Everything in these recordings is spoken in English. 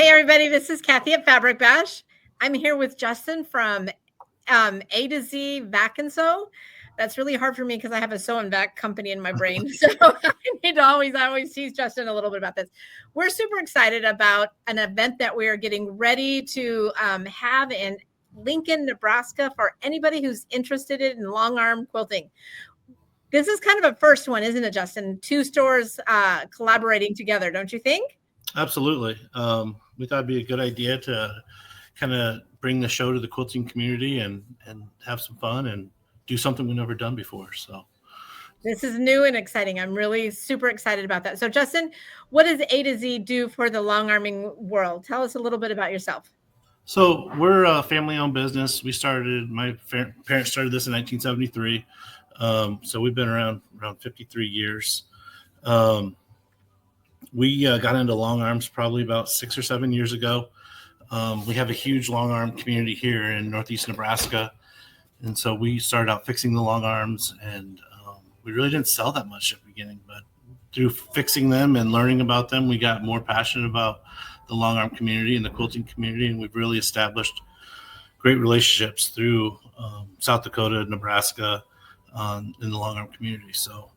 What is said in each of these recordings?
Hey, everybody, this is Kathy at Fabric Bash. I'm here with Justin from A to Z Vac and Sew. That's really hard for me because I have a sew and vac company in my brain. So I need to always tease Justin a little bit about this. We're super excited about an event that we are getting ready to have in Lincoln, Nebraska for anybody who's interested in long arm quilting. This is kind of a first one, isn't it, Justin? Two stores collaborating together, don't you think? Absolutely. We thought it'd be a good idea to kind of bring the show to the quilting community and have some fun and do something we've never done before. So this is new and exciting. I'm really super excited about that. So Justin, what does A to Z do for the long arming world? Tell us a little bit about yourself. So we're a family-owned business. My parents started this in 1973. So we've been around 53 years. We got into long arms probably about 6 or 7 years ago. We have a huge long arm community here in Northeast Nebraska. And so we started out fixing the long arms, and we really didn't sell that much at the beginning, but through fixing them and learning about them, we got more passionate about the long arm community and the quilting community. And we've really established great relationships through South Dakota, Nebraska, in the long arm community. So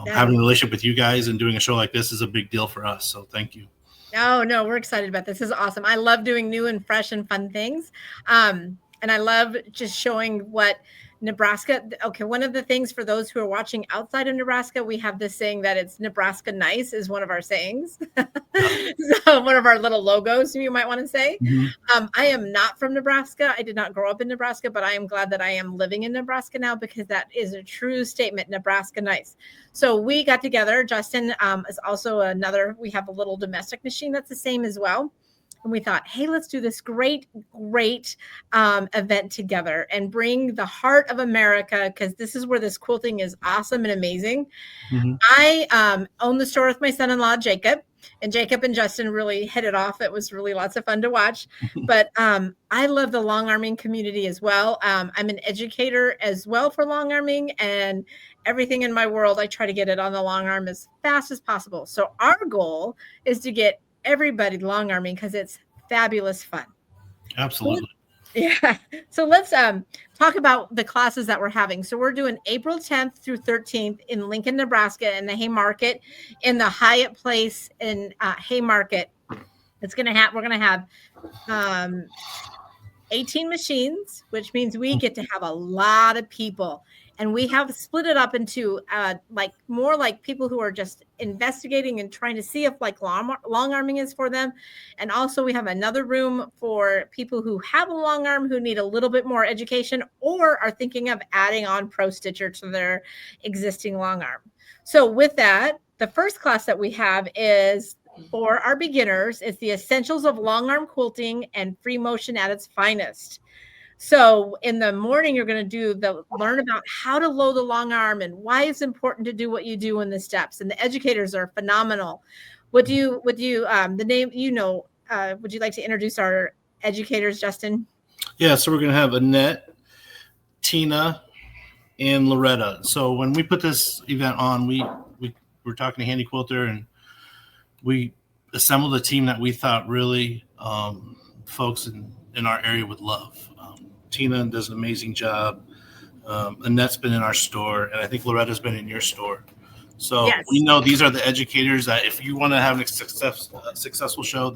having a relationship with you guys and doing a show like this is a big deal for us. So thank you. No, we're excited about this. This is awesome. I love doing new and fresh and fun things. And I love just showing what Nebraska. Okay, one of the things for those who are watching outside of Nebraska, we have this saying that it's Nebraska nice is one of our sayings. So one of our little logos, you might want to say. Mm-hmm. I am not from Nebraska. I did not grow up in Nebraska, but I am glad that I am living in Nebraska now because that is a true statement, Nebraska nice. So we got together. Justin is also we have a little domestic machine that's the same as well. And we thought, hey, let's do this great event together and bring the heart of America, because this is where this quilting is awesome and amazing. Mm-hmm. I own the store with my son-in-law, Jacob, and Jacob and Justin really hit it off. It was really lots of fun to watch. But I love the long arming community as well. I'm an educator as well for long arming, and everything in my world, I try to get it on the long arm as fast as possible. So our goal is to get everybody long arming because it's fabulous fun. Absolutely. Yeah. So let's talk about the classes that we're having. So we're doing April 10th through 13th in Lincoln, Nebraska, in the Haymarket, in the Hyatt Place in Haymarket. We're going to have 18 machines, which means we get to have a lot of people. And we have split it up into more like people who are just investigating and trying to see if like long arming is for them. And also we have another room for people who have a long arm who need a little bit more education or are thinking of adding on Pro Stitcher to their existing long arm. So with that, the first class that we have is for our beginners. It's the essentials of long arm quilting and free motion at its finest. So in the morning, you're going to learn about how to load the long arm and why it's important to do what you do in the steps. And the educators are phenomenal. Would you like to introduce our educators, Justin? Yeah. So we're going to have Annette, Tina, and Loretta. So when we put this event on, we were talking to Handi Quilter, and we assembled a team that we thought really folks in our area would love. Tina does an amazing job. Annette's been in our store, and I think Loretta's been in your store. So yes. We know these are the educators that if you want to have a successful show,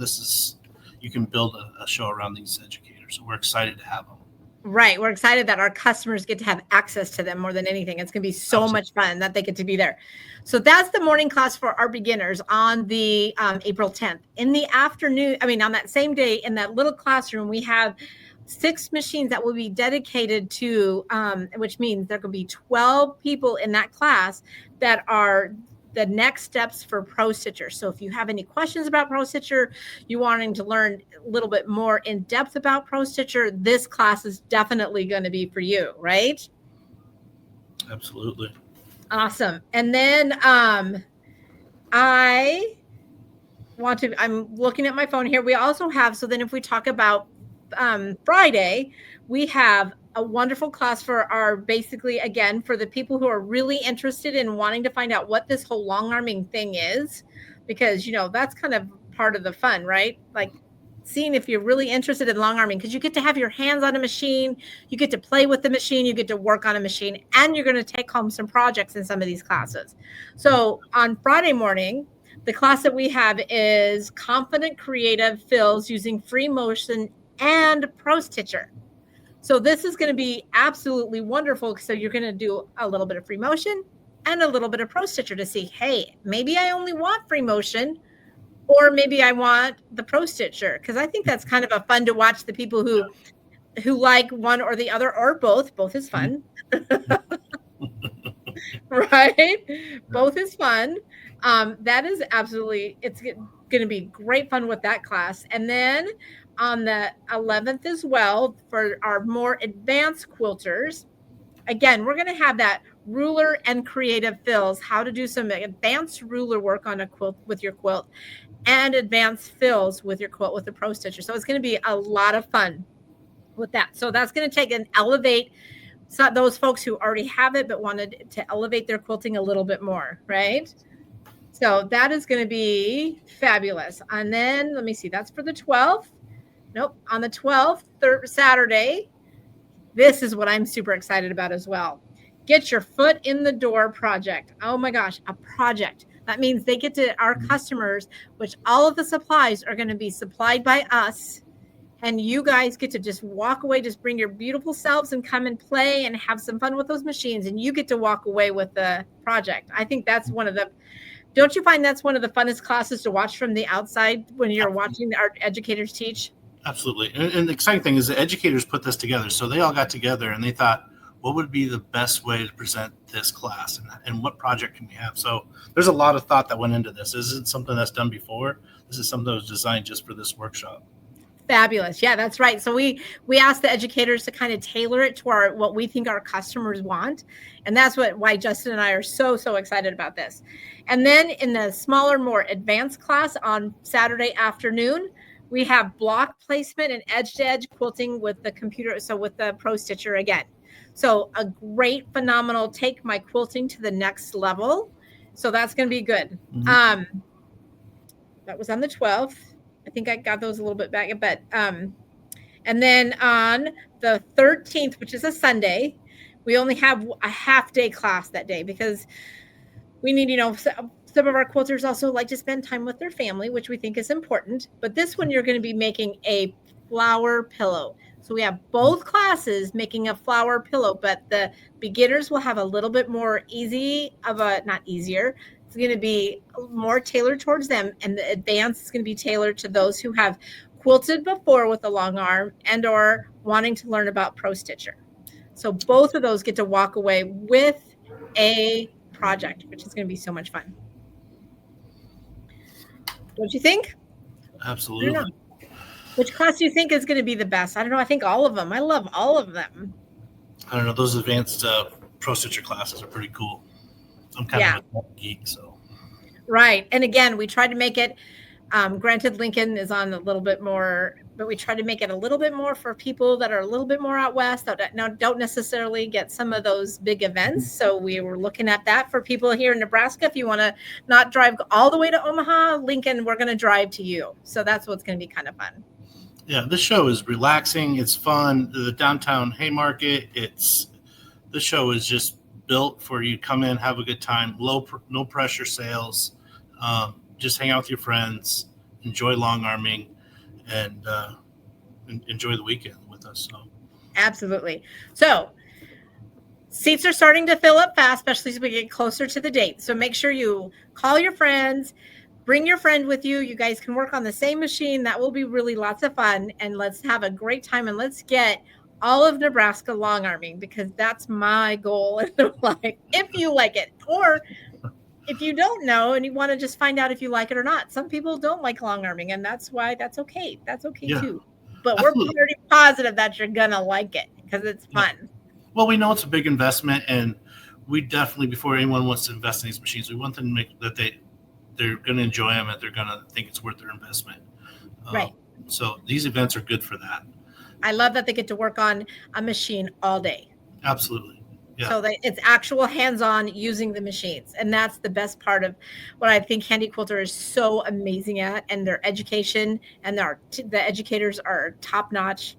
you can build a show around these educators. So we're excited to have them. Right. We're excited that our customers get to have access to them more than anything. It's going to be so much fun that they get to be there. So that's the morning class for our beginners on the April 10th. In the afternoon, on that same day, in that little classroom, we have 6 machines that will be dedicated to, which means there could be 12 people in that class that are the next steps for Pro Stitcher. So if you have any questions about Pro Stitcher, you wanting to learn a little bit more in depth about Pro Stitcher, this class is definitely going to be for you, right? Absolutely. Awesome. And then I'm looking at my phone here. We also have, so then if we talk about Friday, we have a wonderful class for for the people who are really interested in wanting to find out what this whole long arming thing is, because that's kind of part of the fun, right? Like seeing if you're really interested in long arming, because you get to have your hands on a machine, you get to play with the machine, you get to work on a machine, and you're going to take home some projects in some of these classes. So on Friday morning, the class that we have is Confident Creative Fills using Free Motion and Pro Stitcher. So this is going to be absolutely wonderful. So you're going to do a little bit of free motion and a little bit of Pro Stitcher to see, hey, maybe I only want free motion, or maybe I want the Pro Stitcher, because I think that's kind of a fun to watch the people who like one or the other or both. Both is fun. Right? Both is fun. That is absolutely, it's going to be great fun with that class. And then on the 11th as well, for our more advanced quilters, again, we're going to have that ruler and creative fills, how to do some advanced ruler work on a quilt with your quilt, and advanced fills with your quilt with the Pro Stitcher. So it's going to be a lot of fun with that. So that's going to take and elevate those folks who already have it but wanted to elevate their quilting a little bit more, right? So that is going to be fabulous. And then let me see, that's for the 12th. Nope, on the 12th, Saturday, this is what I'm super excited about as well. Get your foot in the door project. Oh my gosh, a project. That means they get to our customers, which all of the supplies are going to be supplied by us. And you guys get to just walk away, just bring your beautiful selves and come and play and have some fun with those machines. And you get to walk away with the project. I think that's one of the, don't you find that's one of the funnest classes to watch from the outside when you're watching our educators teach? Absolutely. And the exciting thing is the educators put this together. So they all got together and they thought, what would be the best way to present this class, and what project can we have? So there's a lot of thought that went into this. This isn't something that's done before. This is something that was designed just for this workshop. Fabulous. Yeah, that's right. So we asked the educators to kind of tailor it to what we think our customers want. And that's why Justin and I are so excited about this. And then in the smaller, more advanced class on Saturday afternoon, we have block placement and edge-to-edge quilting with the computer. So with the Pro Stitcher again. So a great, phenomenal take my quilting to the next level. So that's going to be good. That was on the 12th. I think I got those a little bit back, but and then on the 13th, which is a Sunday, we only have a half-day class that day because we need, some of our quilters also like to spend time with their family, which we think is important. But this one, you're going to be making a flower pillow. So we have both classes making a flower pillow, but the beginners will have a little bit more not easier. It's going to be more tailored towards them. And the advanced is going to be tailored to those who have quilted before with a long arm and or wanting to learn about Pro Stitcher. So both of those get to walk away with a project, which is going to be so much fun. Don't you think? Absolutely. Which class do you think is going to be the best? I don't know. I think all of them. I love all of them. I don't know. Those advanced Pro Stitcher classes are pretty cool. I'm kind of a geek, so. Right. And again, we tried to make it, granted Lincoln is on a little bit more, but we tried to make it a little bit more for people that are a little bit more out west that don't necessarily get some of those big events. So we were looking at that for people here in Nebraska. If you want to not drive all the way to Omaha, Lincoln, we're going to drive to you. So that's what's going to be kind of fun. Yeah, this show is relaxing. It's fun. The downtown Haymarket, the show is just built for you to come in, have a good time, no pressure sales, just hang out with your friends, enjoy long arming, and enjoy the weekend with us. So. Absolutely. So seats are starting to fill up fast, especially as we get closer to the date. So make sure you call your friends, bring your friend with you. You guys can work on the same machine. That will be really lots of fun. And let's have a great time. And let's get all of Nebraska long arming, because that's my goal in life. If you like it, or if you don't know and you want to just find out if you like it or not. Some people don't like long arming, and that's okay. That's okay too. But we're pretty positive that you're going to like it because it's fun. Well, we know it's a big investment, and we definitely, before anyone wants to invest in these machines, we want them to make that they're going to enjoy them, and they're going to think it's worth their investment. Right. So these events are good for that. I love that they get to work on a machine all day. Absolutely. Yeah. So that it's actual hands-on using the machines. And that's the best part of what I think Handi Quilter is so amazing at, and their education and the educators are top-notch.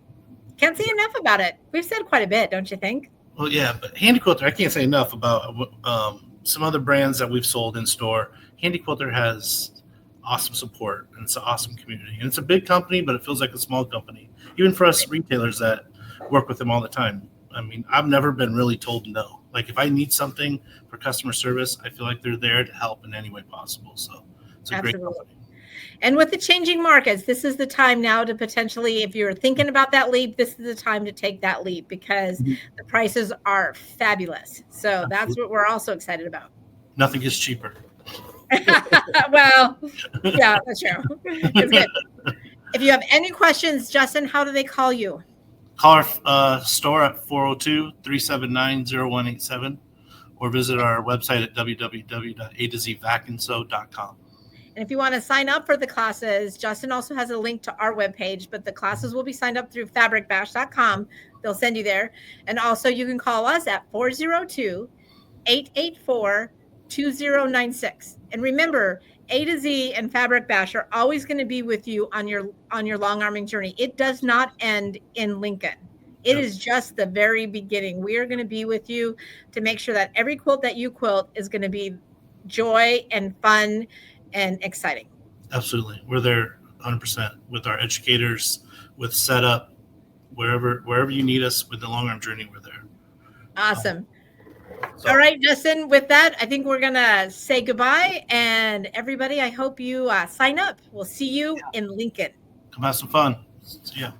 Can't say enough about it. We've said quite a bit, don't you think? Well, yeah, but Handi Quilter, I can't say enough about some other brands that we've sold in store. Handi Quilter has awesome support, and it's an awesome community. And it's a big company, but it feels like a small company, even for us retailers that work with them all the time. I mean, I've never been really told no. Like, if I need something for customer service, I feel like they're there to help in any way possible. So it's a Absolutely. great company. And with the changing markets, this is the time now to potentially, if you're thinking about that leap, this is the time to take that leap, because the prices are fabulous. So that's what we're also excited about. Nothing is cheaper. Well, yeah, that's true. It's good. If you have any questions, Justin, how do they call you? Call our store at 402-379-0187 or visit our website at www.a2zvacandsew.com. And if you want to sign up for the classes, Justin also has a link to our webpage, but the classes will be signed up through fabricbash.com. They'll send you there. And also you can call us at 402-884-2096. And remember, A to Z and Fabric Bash are always going to be with you on your long arming journey. It does not end in Lincoln. It is just the very beginning. We are going to be with you to make sure that every quilt that you quilt is going to be joy and fun and exciting. Absolutely. We're there 100% with our educators, with setup, wherever you need us with the long arm journey, we're there. Awesome. All right, Justin, with that, I think we're going to say goodbye. And everybody, I hope you sign up. We'll see you in Lincoln. Come have some fun. Yeah.